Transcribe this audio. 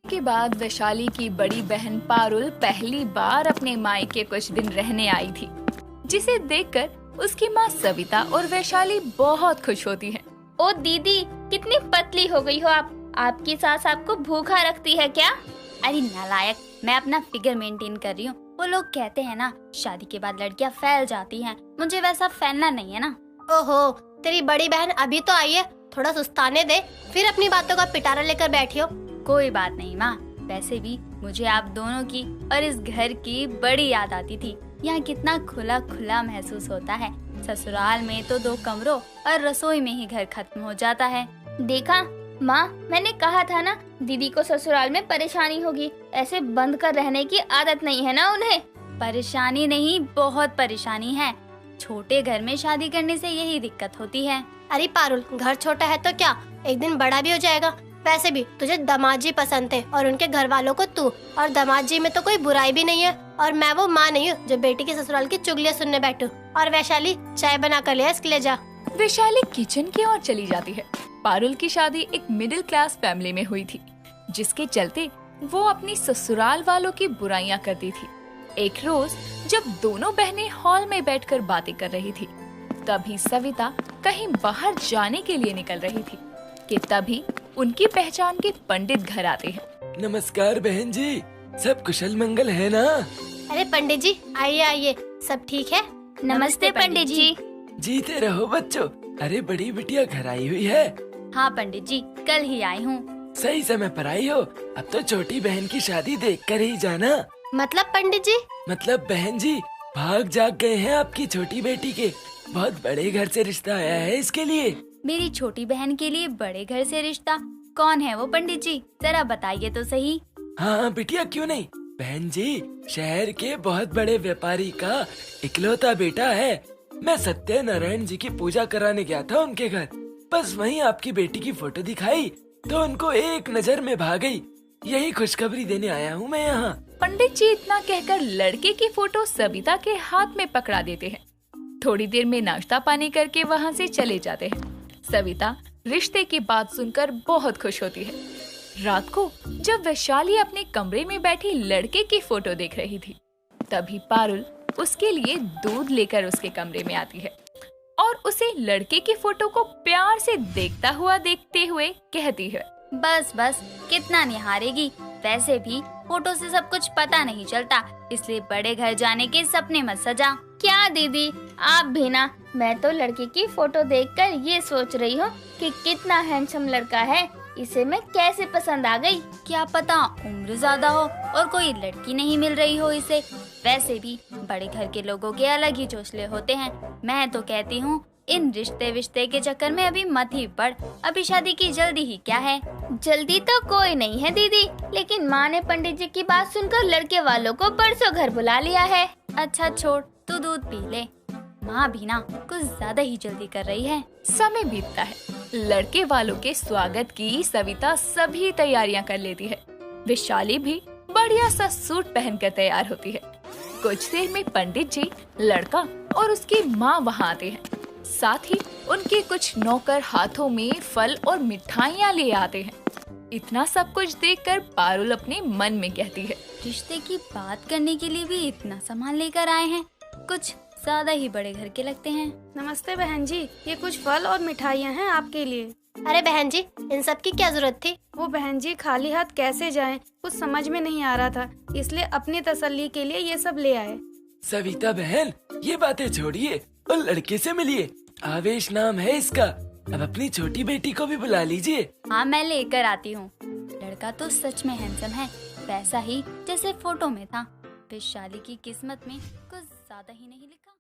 के बाद वैशाली की बड़ी बहन पारुल पहली बार अपने मायके कुछ दिन रहने आई थी, जिसे देखकर उसकी माँ सविता और वैशाली बहुत खुश होती हैं। ओ दीदी, कितनी पतली हो गई हो आप। आपकी सास आपको भूखा रखती है क्या? अरे नालायक, मैं अपना फिगर मेंटेन कर रही हूँ। वो लोग कहते हैं ना, शादी के बाद लड़कियाँ फैल जाती हैं। मुझे वैसा फैलना नहीं है ना। ओहो, तेरी बड़ी बहन अभी तो आई है, थोड़ा सुस्ताने दे, फिर अपनी बातों का पिटारा लेकर बैठी हो। कोई बात नहीं माँ, वैसे भी मुझे आप दोनों की और इस घर की बड़ी याद आती थी। यहाँ कितना खुला खुला महसूस होता है। ससुराल में तो 2 कमरों और रसोई में ही घर खत्म हो जाता है। देखा माँ, मैंने कहा था ना, दीदी को ससुराल में परेशानी होगी। ऐसे बंद कर रहने की आदत नहीं है ना उन्हें। परेशानी नहीं, बहुत परेशानी है। छोटे घर में शादी करने से यही दिक्कत होती है। अरे पारुल, घर छोटा है तो क्या, एक दिन बड़ा भी हो जाएगा। वैसे भी तुझे दामाद जी पसंद थे और उनके घर वालों को तू, और दामाद जी में तो कोई बुराई भी नहीं है। और मैं वो माँ नहीं हूँ जो बेटी के ससुराल की चुगलियाँ सुनने बैठूं। और वैशाली, चाय बना कर ले, इसके ले जा। वैशाली किचन की ओर चली जाती है। पारुल की शादी एक मिडिल क्लास फैमिली में हुई थी, जिसके चलते वो अपनी ससुराल वालों की बुराइयां करती थी। एक रोज जब दोनों बहनें हॉल में बैठकर बातें कर रही थी, तभी सविता कहीं बाहर जाने के लिए निकल रही थी कि तभी उनकी पहचान के पंडित घर आते हैं। नमस्कार बहन जी, सब कुशल मंगल है ना? अरे पंडित जी, आइए आइए, सब ठीक है? नमस्ते पंडित जी। जीते रहो बच्चों। अरे बड़ी बिटिया घर आई हुई है? हाँ पंडित जी, कल ही आई हूँ। सही समय पर आई हो। अब तो छोटी बहन की शादी देख कर ही जाना। मतलब पंडित जी? मतलब बहन जी, भाग जाग गए हैं आपकी छोटी बेटी के। बहुत बड़े घर से रिश्ता आया है इसके लिए। मेरी छोटी बहन के लिए बड़े घर से रिश्ता? कौन है वो पंडित जी, जरा बताइए तो सही। हाँ बिटिया, क्यों नहीं। बहन जी, शहर के बहुत बड़े व्यापारी का इकलौता बेटा है। मैं सत्यनारायण जी की पूजा कराने गया था उनके घर। बस वहीं आपकी बेटी की फोटो दिखाई तो उनको एक नजर में भाग गई। यही खुशखबरी देने आया हूँ मैं यहाँ। पंडित जी इतना कहकर लड़के की फोटो सविता के हाथ में पकड़ा देते हैं। थोड़ी देर में नाश्ता पानी करके वहाँ से चले जाते हैं। सविता रिश्ते की बात सुनकर बहुत खुश होती है। रात को जब वैशाली अपने कमरे में बैठी लड़के की फोटो देख रही थी, तभी पारुल उसके लिए दूध लेकर उसके कमरे में आती है और उसे लड़के की फोटो को प्यार से देखते हुए कहती है, बस बस, कितना निहारेगी। वैसे भी फोटो से सब कुछ पता नहीं चलता, इसलिए बड़े घर जाने के सपने मत सजा। क्या दीदी, आप भी ना। मैं तो लड़के की फोटो देखकर ये सोच रही हूँ कि कितना हैंडसम लड़का है, इसे मैं कैसे पसंद आ गई। क्या पता उम्र ज्यादा हो और कोई लड़की नहीं मिल रही हो इसे। वैसे भी बड़े घर के लोगों के अलग ही चोचले होते हैं। मैं तो कहती हूँ इन रिश्ते के चक्कर में अभी मत ही पड़। अभी शादी की जल्दी ही क्या है। जल्दी तो कोई नहीं है दीदी, लेकिन माँ ने पंडित जी की बात सुनकर लड़के वालों को परसों घर बुला लिया है। अच्छा छोड़, तू दूध पी ले। माँ भी ना कुछ ज्यादा ही जल्दी कर रही है। समय बीतता है। लड़के वालों के स्वागत की सविता सभी तैयारियां कर लेती है। वैशाली भी बढ़िया सा सूट पहनकर तैयार होती है। कुछ देर में पंडित जी, लड़का और उसकी माँ वहाँ आते हैं। साथ ही उनके कुछ नौकर हाथों में फल और मिठाइयाँ ले आते हैं। इतना सब कुछ देखकर पारुल अपने मन में कहती है, रिश्ते की बात करने के लिए भी इतना सामान लेकर आए हैं, कुछ ज्यादा ही बड़े घर के लगते हैं। नमस्ते बहन जी, ये कुछ फल और मिठाइयाँ हैं आपके लिए। अरे बहन जी, इन सब की क्या जरूरत थी? वो बहन जी, खाली हाथ कैसे जाएं, कुछ समझ में नहीं आ रहा था, इसलिए अपनी तसल्ली के लिए ये सब ले आए। सविता बहन, ये बातें छोड़िए और लड़के से मिलिए। आवेश नाम है इसका। अब अपनी छोटी बेटी को भी बुला लीजिए। हाँ, मैं लेकर आती हूँ। लड़का तो सच में हैंडसम है, वैसा ही जैसे फोटो में था। वैशाली की किस्मत में कुछ ज्यादा ही नहीं लिखा।